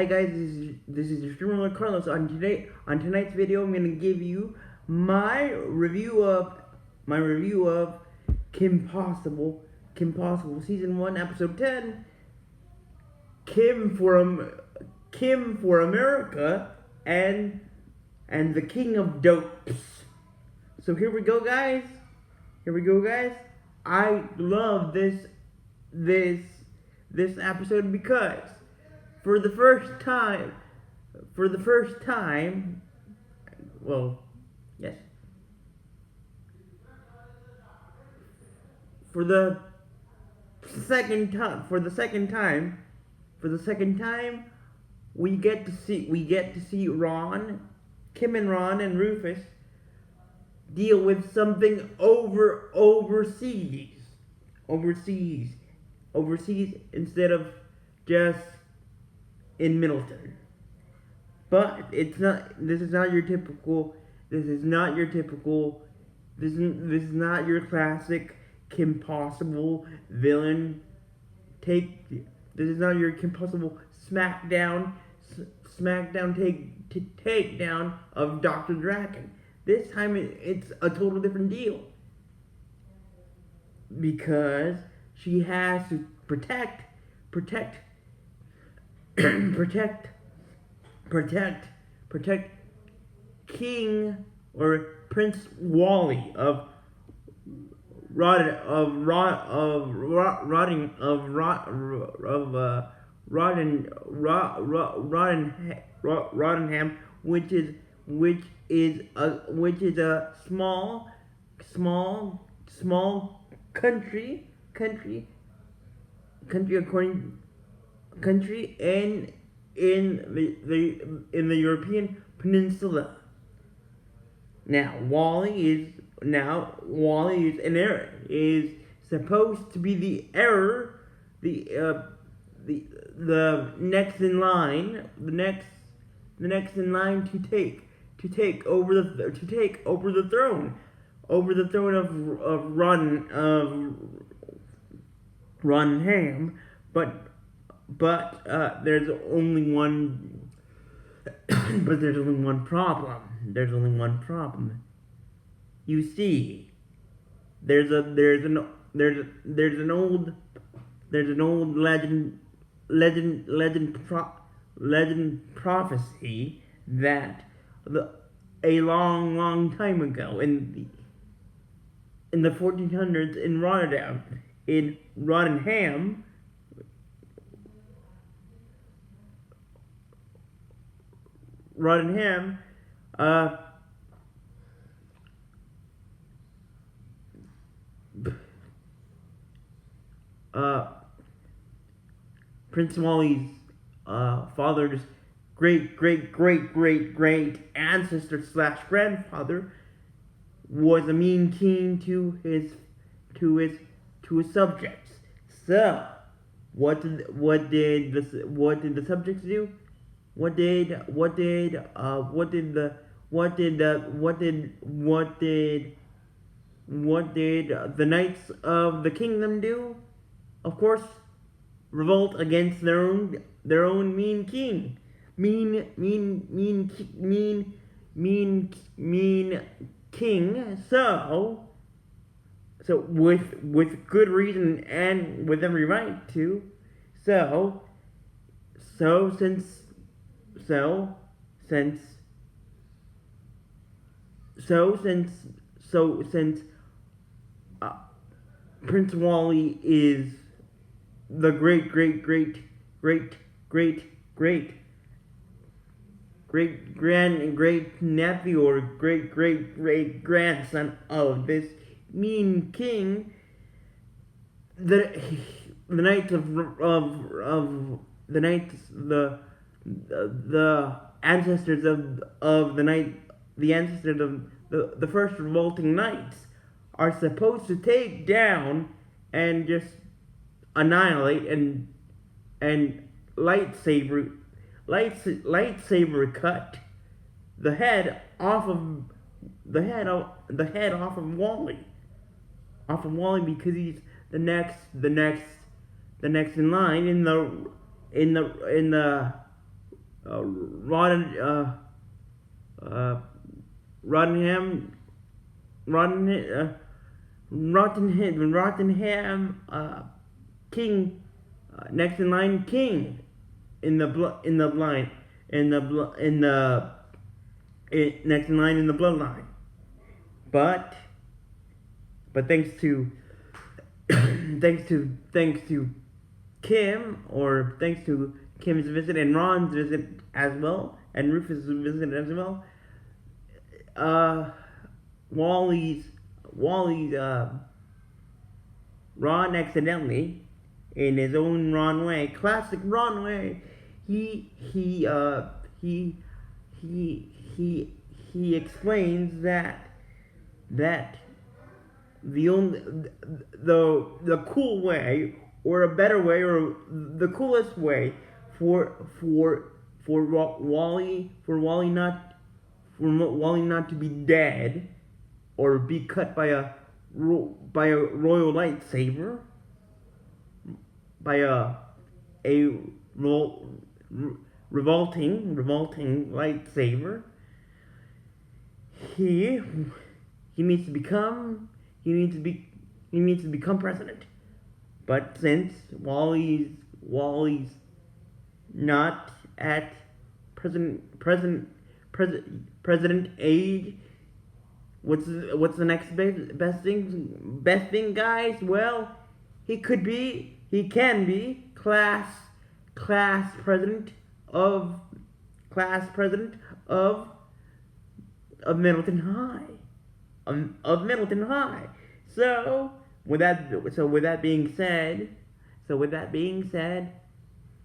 Hi guys, this is your streamer Carlos. On tonight's video, I'm gonna give you my review of Kim Possible season 1, episode 10. Kim for America and the King of Dopes. So here we go, guys. I love this episode because for the first time, well, yes, for the second time, we get to see Kim and Ron and Rufus deal with something overseas instead of just in Middleton. But this is not your classic Kim Possible villain take. This is not your Kim Possible smackdown takedown of Dr. Draken. This time it's a total different deal, because she has to protect King or Prince Wally of Roddenham, which is a small country in the European peninsula. Now Wally is supposed to be the next in line to take over the throne of Roddenham, but there's only one problem. You see, there's an old legend prophecy that a long time ago in the 1400s in Roddenham, Prince Wally's father's great ancestor / grandfather was a mean king to his subjects. So what did the subjects do? What did the knights of the kingdom do? Of course, revolt against their own mean king. Mean king. So with good reason and with every right to. Since Prince Wally is the great nephew or great grandson of this mean king, the ancestors of the first revolting knights are supposed to take down and just annihilate and lightsaber cut the head off of Wally, because he's the next in line in the Rodden, Rottenham, Rottenham King, next in line King in the line next in line in the bloodline. But thanks to thanks to Kim, or thanks to Kim's visit and Ron's visit as well, and Rufus' visit as well, Wally's Ron accidentally, in his own Ron way, classic Ron way, he explains that the cool way, or a better way, or the coolest way for Wally not to be dead or be cut by a royal lightsaber, by a revolting lightsaber. He needs to become president. But since Wally's not at president age, what's the next best thing, guys? Well, he can be class president of Middleton High. So with that being said,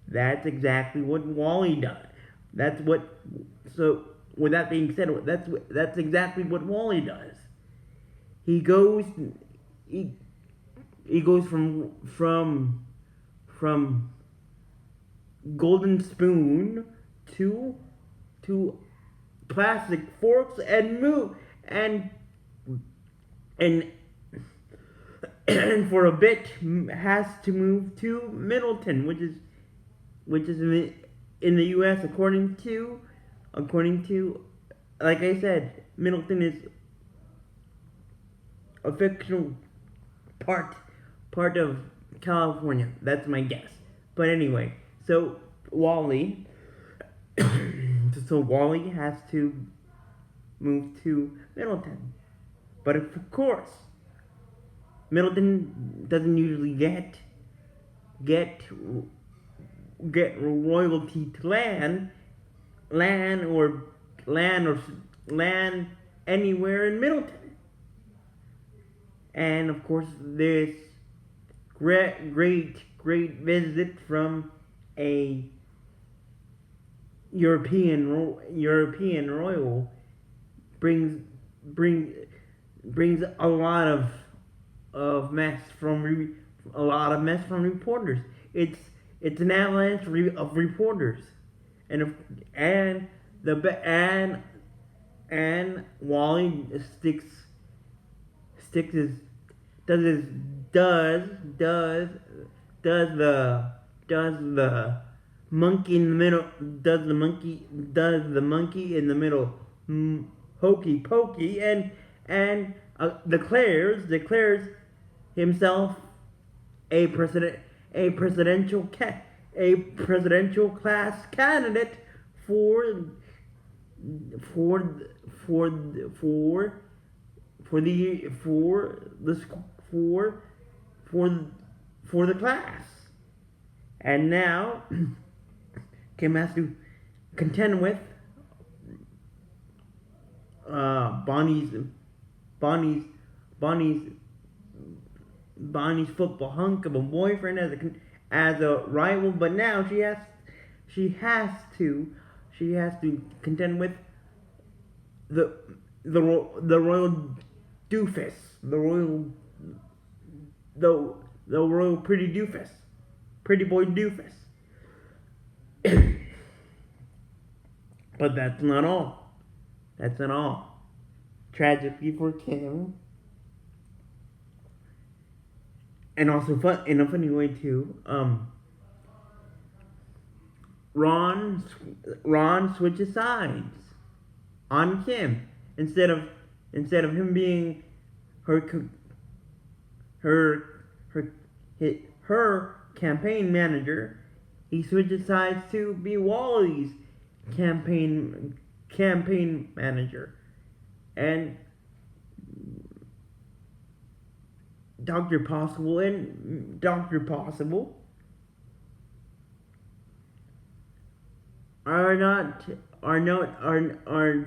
that's exactly what Wally does. That's exactly what Wally does. He goes from golden spoon to plastic forks and for a bit has to move to Middleton, which is in the U.S. according to, like I said, Middleton is a fictional part of California. That's my guess. But anyway, so Wally has to move to Middleton. But of course, Middleton doesn't usually get royalty to land anywhere in Middleton. And of course, this great visit from a European royal brings a lot of mess from reporters. It's an avalanche of reporters, and Wally does the monkey in the middle, does the monkey in the middle hokey pokey, and declares himself a presidential class candidate for the class. And now Kim has to contend with Bonnie's football hunk of a boyfriend as a rival, but now she has to contend with the royal doofus, the royal pretty boy doofus. But that's not all. Tragically for Kim, and also in a funny way too, Ron Ron switches sides on Kim instead of him being her her her her campaign manager. He switches sides to be Wally's campaign manager, and Dr. Possible are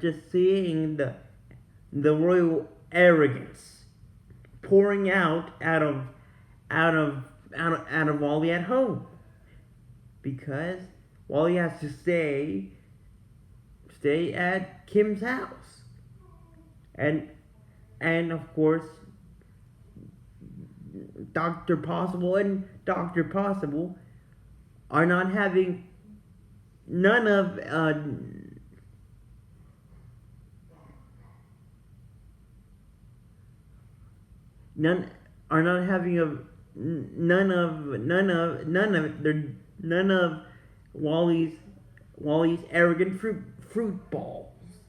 just seeing the royal arrogance pouring out of Wally at home, because Wally has to stay at Kim's house, and of course Dr. Possible are not having none of none are not having a none of their none of Wally's arrogant fruit balls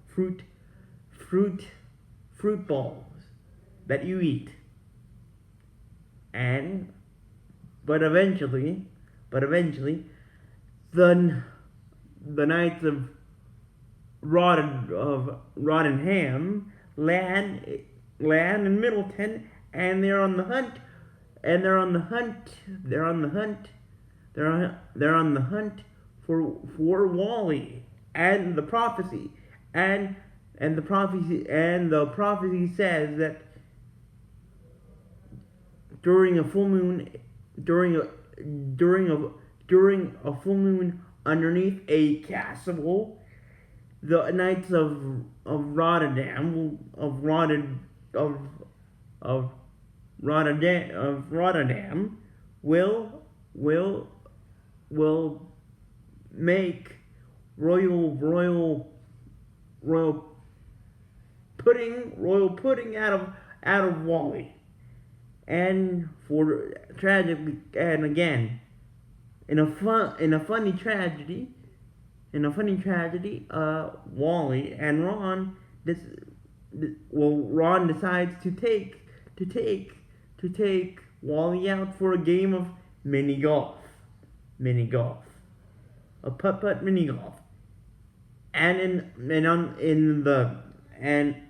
fruit fruit balls that you eat. And but eventually the Knights of Rottenham land in Middleton, and they're on the hunt for Wally and the prophecy, and the prophecy says that during a full moon underneath a castle, the Knights of Rotterdam will make royal pudding out of Wally. And for tragically, and again, in a funny tragedy, Wally and Ron Ron decides to take Wally out for a game of mini golf, a putt mini golf, and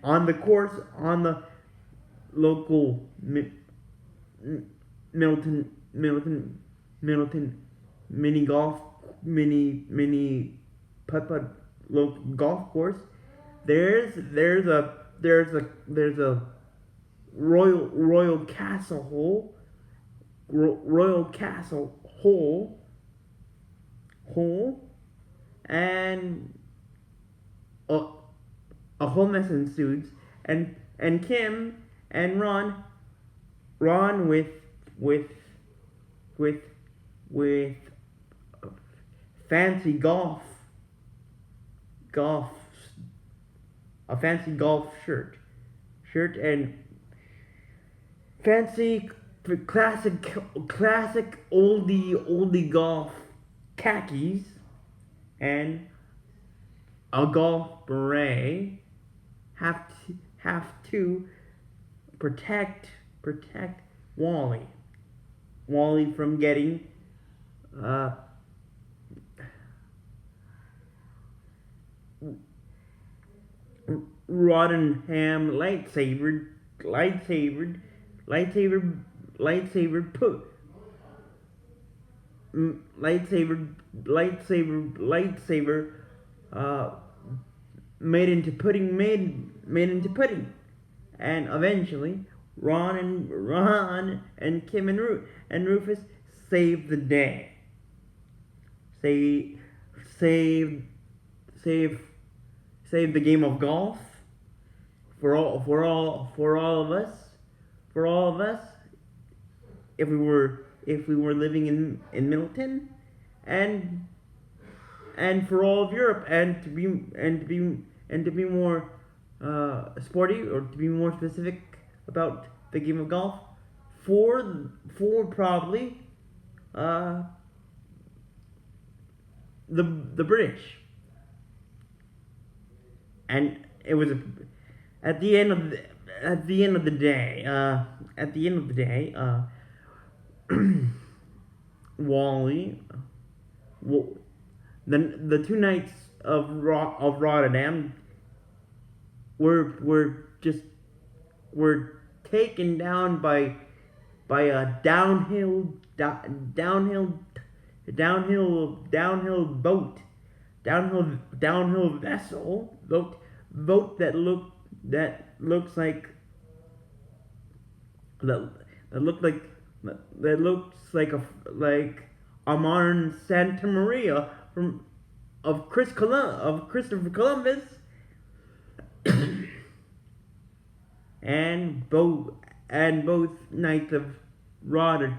on the course, on the local Middleton mini putt local golf course. There's a royal castle hole, and a whole mess ensues, and Kim and Ron with fancy golf a fancy golf shirt and fancy classic oldie golf khakis and a golf beret have to protect Wally from getting Rottenham lightsaber made into pudding, and eventually Ron and Kim and Rufus save the day. Save the game of golf for all of us. If we were living in Middleton, and for all of Europe, and to be more sporty, or to be more specific about the game of golf, for probably uh, the British, and it was at the end of the, at the end of the day, at the end of the day, Wally, the two knights of Rotterdam were were taken down by a downhill boat, downhill vessel, boat that looks like that that looks like a modern Santa Maria from of Christopher Columbus, and both knights of Rotterdam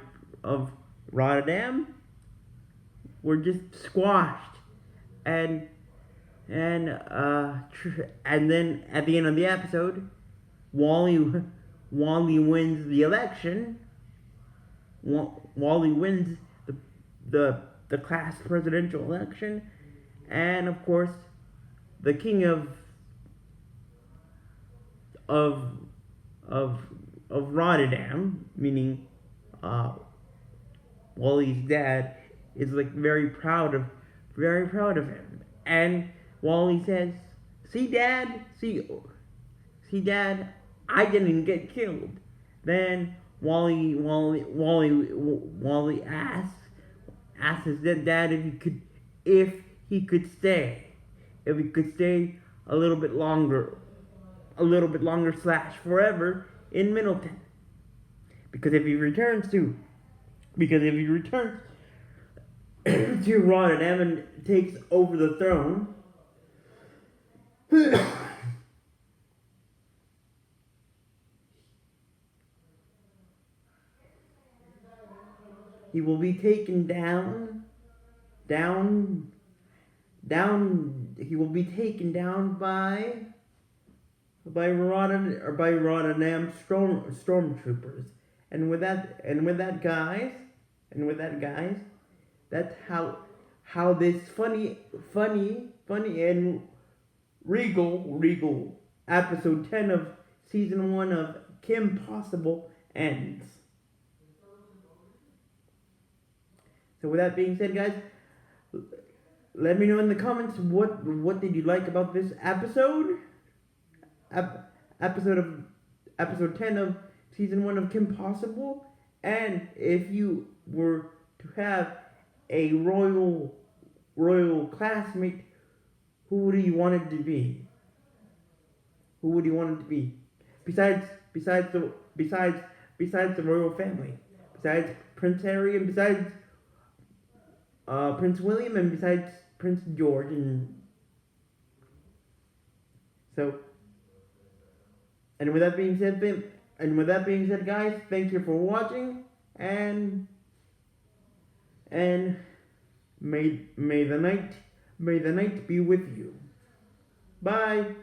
were just squashed, and and then at the end of the episode, Wally wins the election. Wally wins the class presidential election, and of course, the king of of Rotterdam, meaning Wally's dad, is like very proud of him. And Wally says, "See, Dad, see, Dad, I didn't get killed." Then Wally asks his dad if he could stay, a little bit longer, slash forever in Middleton, because if he returns to to Rotterdam and takes over the throne, he will be taken down. He will be taken down by Rotterdam stormtroopers, and with that, guys, that's how this funny and regal episode 10 of season 1 of Kim Possible ends. So with that being said, guys, let me know in the comments what did you like about this episode. Episode 10 of season 1 of Kim Possible, and if you were to have a royal classmate, who would you want it to be? Besides the royal family, besides Prince Harry, and besides Prince William, and besides Prince George, and so. And with that being said, guys, thank you for watching, and may the night be with you. Bye.